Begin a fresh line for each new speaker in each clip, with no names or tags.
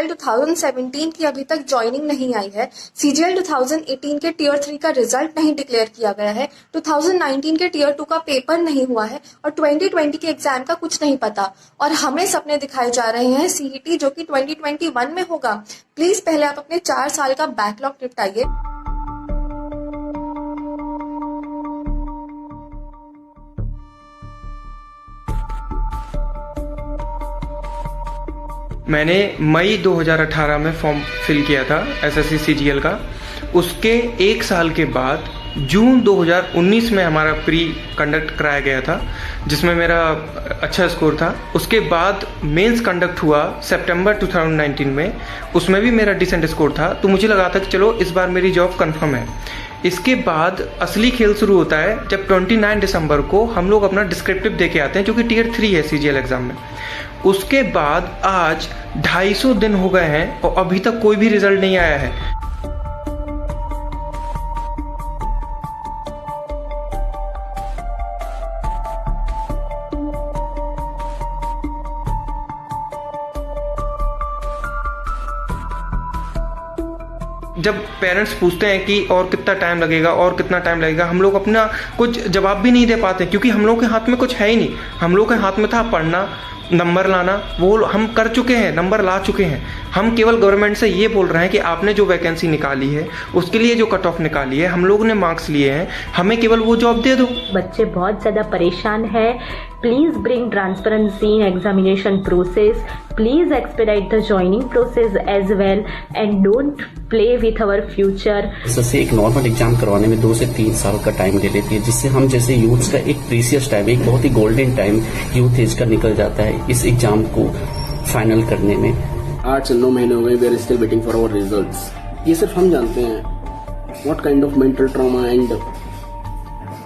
2017 की अभी तक ज्वाइनिंग नहीं आई है। सीजीएल 2018 के टीयर 3 का रिजल्ट नहीं डिक्लेयर किया गया है। 2019 के टीयर 2 का पेपर नहीं हुआ है और 2020 के एग्जाम का कुछ नहीं पता। और हमें सपने दिखाए जा रहे हैं सीईटी जो कि 2021 में होगा। प्लीज पहले आप अपने 4 साल का बैकलॉग निपटाइए।
मैंने मई 2018 में फॉर्म फिल किया था एसएससी सीजीएल का। उसके एक साल के बाद जून 2019 में हमारा प्री कंडक्ट कराया गया था, जिसमें मेरा अच्छा स्कोर था। उसके बाद मेंस कंडक्ट हुआ सितंबर 2019 में, उसमें भी मेरा डिसेंट स्कोर था। तो मुझे लगा था कि चलो इस बार मेरी जॉब कंफर्म है। इसके बाद असली खेल शुरू होता है जब 29 दिसंबर को हम लोग अपना डिस्क्रिप्टिव दे के आते हैं, जो कि टीयर 3 है सीजीएल एग्जाम में। उसके बाद आज 250 दिन हो गए हैं और अभी तक कोई भी रिजल्ट नहीं आया है। जब पेरेंट्स पूछते हैं कि और कितना टाइम लगेगा और कितना टाइम लगेगा, हम लोग अपना कुछ जवाब भी नहीं दे पाते, क्योंकि हम लोग के हाथ में कुछ है ही नहीं। हम लोग के हाथ में था पढ़ना, नंबर लाना, वो हम कर चुके हैं, नंबर ला चुके हैं। हम केवल गवर्नमेंट से ये बोल रहे हैं कि आपने जो वैकेंसी निकाली है, उसके लिए जो कट ऑफ निकाली है, हम लोगों ने मार्क्स लिए हैं, हमें केवल वो जॉब दे दो।
बच्चे बहुत ज़्यादा परेशान है। Please bring transparency in examination process. Please expedite the joining process as well and don't play with our future.
इससे एक नॉर्मल एग्जाम करवाने में 2 से 3 साल का टाइम ले लेती है, जिससे हम जैसे यूथ्स का एक प्रीसियस टाइम, एक बहुत ही गोल्डन टाइम यूथ एज का निकल जाता है इस एग्जाम को फाइनल करने में।
8 से 9 महीने हो गए, we are still waiting for our results. ये सिर्फ हम जानते हैं what kind of mental trauma and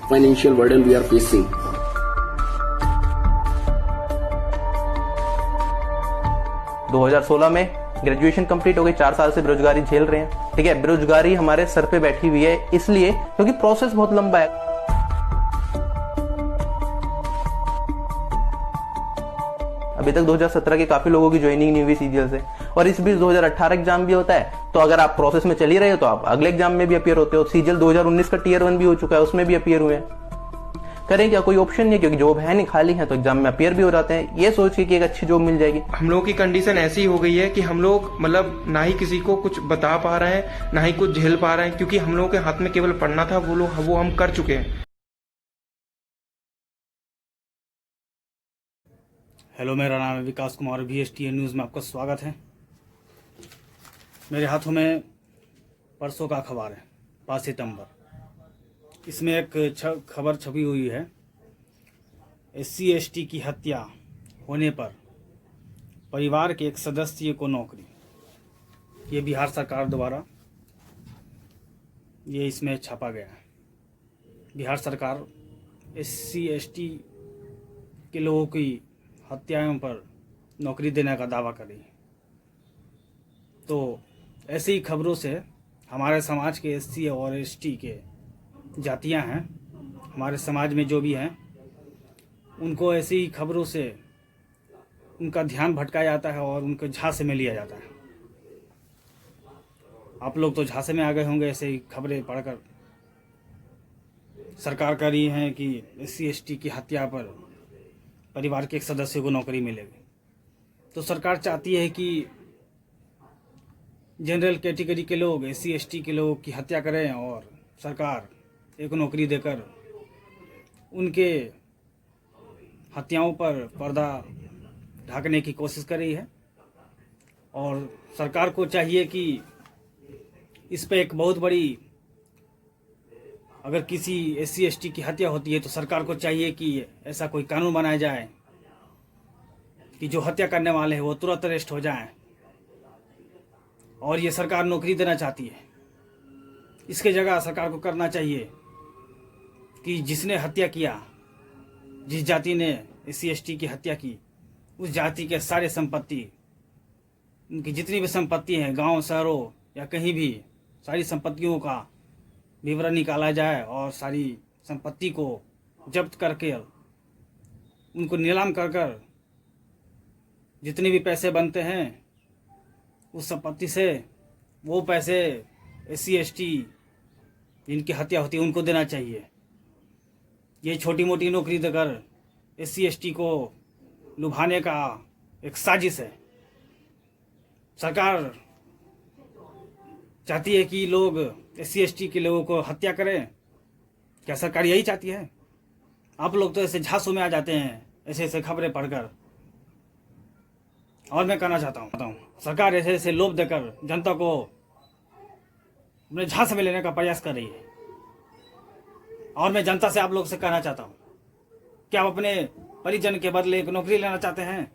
financial burden we are facing.
दो 2016 में ग्रेजुएशन कंप्लीट हो गई, 4 साल से बेरोजगारी झेल रहे हैं। ठीक है, बेरोजगारी हमारे सर पे बैठी हुई है इसलिए क्योंकि प्रोसेस बहुत लंबा है। अभी तक 2017 के काफी लोगों की ज्वाइनिंग नहीं हुई सीजीएल से, और इस बीच 2018 एग्जाम भी होता है। तो अगर आप प्रोसेस में चल ही रहे हो तो आप अगले एग्जाम में भी अपीयर होते हो। सीजीएल 2019 का टीयर 1 भी हो चुका है, उसमें भी अपीयर हुए हैं। करें क्या, कोई ऑप्शन नहीं है, क्योंकि जॉब है नहीं, खाली है, तो एग्जाम में अपीयर भी हो जाते हैं ये सोच के कि एक अच्छी जॉब मिल जाएगी।
हम लोगों की कंडीशन ऐसी हो गई है कि हम लोग मतलब ना ही किसी को कुछ बता पा रहे हैं, ना ही कुछ झेल पा रहे हैं, क्योंकि हम लोगों के हाथ में केवल पढ़ना था, वो हम कर चुके हैं।
हेलो, मेरा नाम है विकास कुमार, VSTN न्यूज़ में आपका स्वागत है। मेरे हाथों में परसों का अखबार है 5 सितंबर। इसमें एक खबर छपी हुई है, SC ST की हत्या होने पर परिवार के एक सदस्य को नौकरी। ये बिहार सरकार द्वारा ये इसमें छापा गया है। बिहार सरकार SC ST के लोगों की हत्याओं पर नौकरी देने का दावा कर रही है। तो ऐसी खबरों से हमारे समाज के SC और ST के जातियां हैं, हमारे समाज में जो भी हैं, उनको ऐसी खबरों से उनका ध्यान भटकाया जाता है और उनको झांसे में लिया जाता है। आप लोग तो झांसे में आ गए होंगे ऐसे ही खबरें पढ़कर। सरकार कह रही है कि SC ST की हत्या पर परिवार के एक सदस्य को नौकरी मिलेगी। तो सरकार चाहती है कि जनरल कैटेगरी के लोग, SC ST के लोग की हत्या करें और सरकार एक नौकरी देकर उनके हत्याओं पर पर्दा ढकने की कोशिश कर रही है। और सरकार को चाहिए कि इस पे एक बहुत बड़ी, अगर किसी SC ST की हत्या होती है तो सरकार को चाहिए कि ऐसा कोई कानून बनाया जाए कि जो हत्या करने वाले हैं वो तुरंत अरेस्ट हो जाएं। और ये सरकार नौकरी देना चाहती है। इसके जगह सरकार को करना चाहिए कि जिसने हत्या किया, जिस जाति ने SC ST की हत्या की, उस जाति के सारे संपत्ति, उनकी जितनी भी संपत्ति हैं गांव शहरों या कहीं भी, सारी संपत्तियों का विवरण निकाला जाए और सारी संपत्ति को जब्त करके उनको नीलाम कर जितने भी पैसे बनते हैं उस संपत्ति से वो पैसे SC/ST जिनकी हत्या होती है उनको देना चाहिए। ये छोटी मोटी नौकरी देकर SC/ST को लुभाने का एक साजिश है। सरकार चाहती है कि लोग SC/ST के लोगों को हत्या करें। क्या सरकार यही चाहती है? आप लोग तो ऐसे झांसों में आ जाते हैं ऐसे ऐसे खबरें पढ़कर। और मैं कहना चाहता हूँ सरकार ऐसे ऐसे लोभ देकर जनता को अपने झांसे में लेने का प्रयास कर रही है। और मैं जनता से आप लोग से कहना चाहता हूँ, क्या आप अपने परिजन के बदले एक नौकरी लेना चाहते हैं?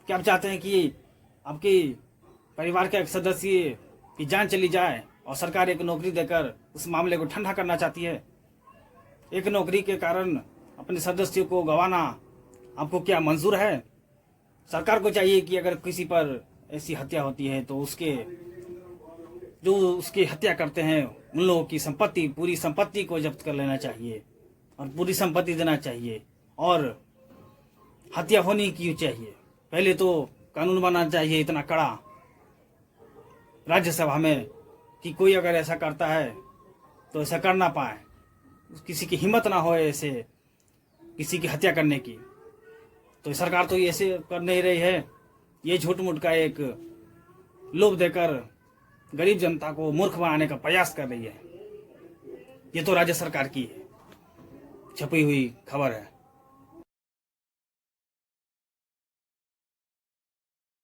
क्या आप चाहते हैं कि आपकी परिवार के एक सदस्य की जान चली जाए और सरकार एक नौकरी देकर उस मामले को ठंडा करना चाहती है? एक नौकरी के कारण अपने सदस्यों को गंवाना आपको क्या मंजूर है? सरकार को चाहिए कि अगर किसी पर ऐसी हत्या होती है तो जो उसकी हत्या करते हैं उन लोगों की संपत्ति, पूरी संपत्ति को जब्त कर लेना चाहिए और पूरी संपत्ति देना चाहिए और हत्या होनी क्यों चाहिए? पहले तो कानून बनाना चाहिए इतना कड़ा राज्यसभा में कि कोई अगर ऐसा करता है तो ऐसा कर ना पाए, किसी की हिम्मत ना हो ऐसे किसी की हत्या करने की। तो सरकार तो ऐसे कर नहीं रही है, ये झूठ मूठ का एक लोभ देकर गरीब जनता को मूर्ख बनाने का प्रयास कर रही है। ये तो राज्य सरकार की छपी हुई खबर है।